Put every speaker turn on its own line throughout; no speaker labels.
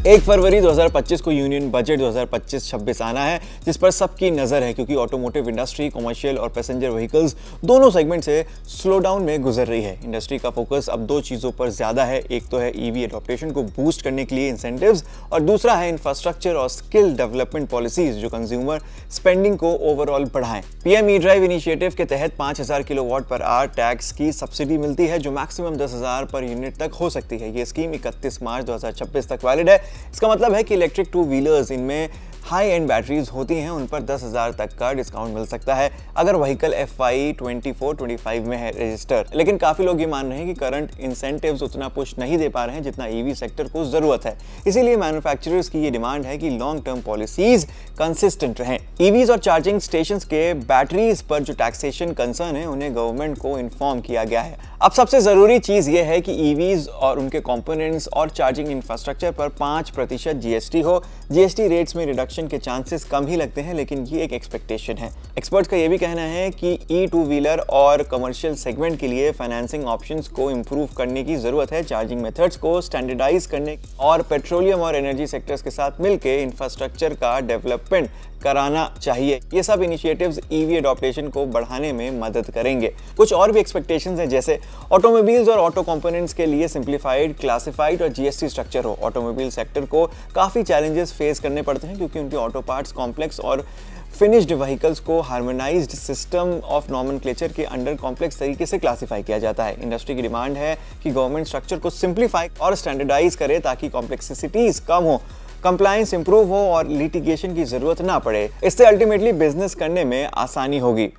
1 फरवरी 2025 को union budget 2025-26 आना है, जिस पर सबकी नजर है क्योंकि ऑटोमोटिव इंडस्ट्री कमर्शियल और पैसेंजर व्हीकल्स दोनों सेगमेंट से स्लो डाउन में गुजर रही है। इंडस्ट्री का फोकस अब दो चीजों पर ज्यादा है, एक तो है ईवी एडॉप्टेशन को बूस्ट करने के लिए इंसेंटिव्स और दूसरा है इंफ्रास्ट्रक्चर और स्किल डेवलपमेंट पॉलिसीज जो कंज्यूमर स्पेंडिंग को ओवरऑल बढ़ाएं। पीएम ई ड्राइव इनिशिएटिव के तहत 5000 किलोवाट पर आवर टैक्स की सब्सिडी मिलती है जो मैक्सिमम 10,000 पर यूनिट तक हो सकती है। ये स्कीम 31 मार्च 2026 तक वैलिड है। इसका मतलब है कि इलेक्ट्रिक टू व्हीलर्स इनमें हाई एंड बैटरीज होती हैं उन पर 10,000 तक का डिस्काउंट मिल सकता है अगर व्हीकल FY 24-25 में है रजिस्टर। लेकिन काफी लोग ये मान रहे हैं कि करंट इंसेंटिव्स उतना पुश नहीं दे पा रहे हैं जितना ईवी सेक्टर को जरूरत है। इसीलिए मैन्युफैक्चरर्स की ये डिमांड है कि लॉन्ग टर्म पॉलिसीज कंसिस्टेंट रहें। ईवीज और चार्जिंग स्टेशन के बैटरीज पर जो टैक्सेशन कंसर्न है उन्हें गवर्नमेंट को इन्फॉर्म किया गया है। अब सबसे जरूरी चीज ये है कि ईवीज और उनके कंपोनेंट्स और चार्जिंग इंफ्रास्ट्रक्चर पर 5% GST हो। GST रेट्स में रिडक्शन के चांसेस कम ही लगते हैं, लेकिन ये एक एक्सपेक्टेशन है। एक्सपर्ट्स का ये भी कहना है कि ई2 व्हीलर और कमर्शियल सेगमेंट के लिए फाइनेंसिंग ऑप्शंस को इंप्रूव करने की जरूरत है, चार्जिंग मेथड्स को स्टैंडर्डाइज करने और पेट्रोलियम और एनर्जी सेक्टर्स के साथ मिलकर इंफ्रास्ट्रक्चर का डेवलपमेंट कराना चाहिए। ये सब इनिशिएटिव्स ईवी एडॉप्टेशन को बढ़ाने में मदद करेंगे। कुछ और भी एक्सपेक्टेशंस हैं, जैसे ऑटोमोबाइल्स और ऑटो कंपोनेंट्स के लिए सिंप्लीफाइड, क्लासिफाइड और GST स्ट्रक्चर हो। ऑटोमोबाइल सेक्टर को काफी चैलेंजेस फेस करने पड़ते हैं क्योंकि उनके ऑटो पार्ट्स कॉम्प्लेक्स और फिनिश्ड व्हीकल्स को हार्मोनाइज्ड सिस्टम ऑफ नॉमेनक्लेचर के अंडर कॉम्प्लेक्स तरीके से क्लासिफाई किया जाता है। इंडस्ट्री की डिमांड है कि गवर्नमेंट स्ट्रक्चर को सिंप्लीफाई और स्टैंडर्डाइज करे ताकि कॉम्प्लेक्सिटीज कम हो, कंप्लायंस इंप्रूव हो और लिटिगेशन की जरूरत ना पड़े। इससे अल्टीमेटली बिजनेस करने में आसानी होगी।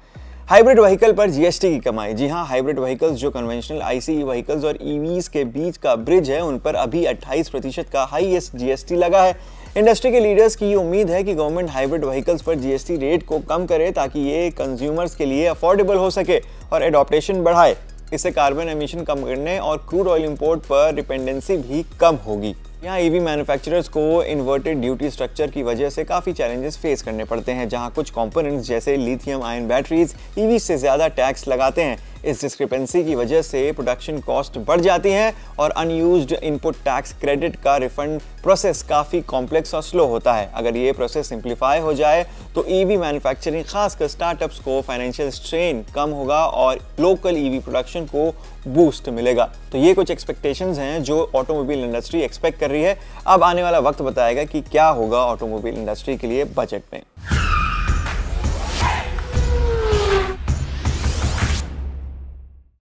हाइब्रिड व्हीकल पर GST की कमाई। जी हाँ, हाइब्रिड व्हीकल्स जो कन्वेंशनल ICE व्हीकल्स और EVs के बीच का ब्रिज है उन पर अभी 28% का हाईएस्ट GST लगा है। इंडस्ट्री के लीडर्स की ये उम्मीद है कि गवर्नमेंट हाइब्रिड व्हीकल्स पर GST रेट को कम करे ताकि ये कंज्यूमर्स के लिए अफोर्डेबल हो सके और एडॉप्टेशन बढ़ाए। इससे कार्बन एमिशन कम करने और क्रूड ऑयल इंपोर्ट पर डिपेंडेंसी भी कम होगी। यहाँ ईवी मैन्युफैक्चरर्स को इन्वर्टेड ड्यूटी स्ट्रक्चर की वजह से काफ़ी चैलेंजेस फेस करने पड़ते हैं, जहाँ कुछ कंपोनेंट्स जैसे लिथियम आयन बैटरीज ईवी से ज़्यादा टैक्स लगाते हैं। इस डिस्क्रिपेंसी की वजह से प्रोडक्शन कॉस्ट बढ़ जाती है और अनयूज्ड इनपुट टैक्स क्रेडिट का रिफंड प्रोसेस काफ़ी कॉम्प्लेक्स और स्लो होता है। अगर ये प्रोसेस सिंप्लीफाई हो जाए तो ईवी मैन्युफैक्चरिंग, खासकर स्टार्टअप्स को फाइनेंशियल स्ट्रेन कम होगा और लोकल ईवी प्रोडक्शन को बूस्ट मिलेगा। तो ये कुछ एक्सपेक्टेशंस हैं जो ऑटोमोबाइल इंडस्ट्री एक्सपेक्ट कर रही है। अब आने वाला वक्त बताएगा कि क्या होगा ऑटोमोबाइल इंडस्ट्री के लिए बजट में।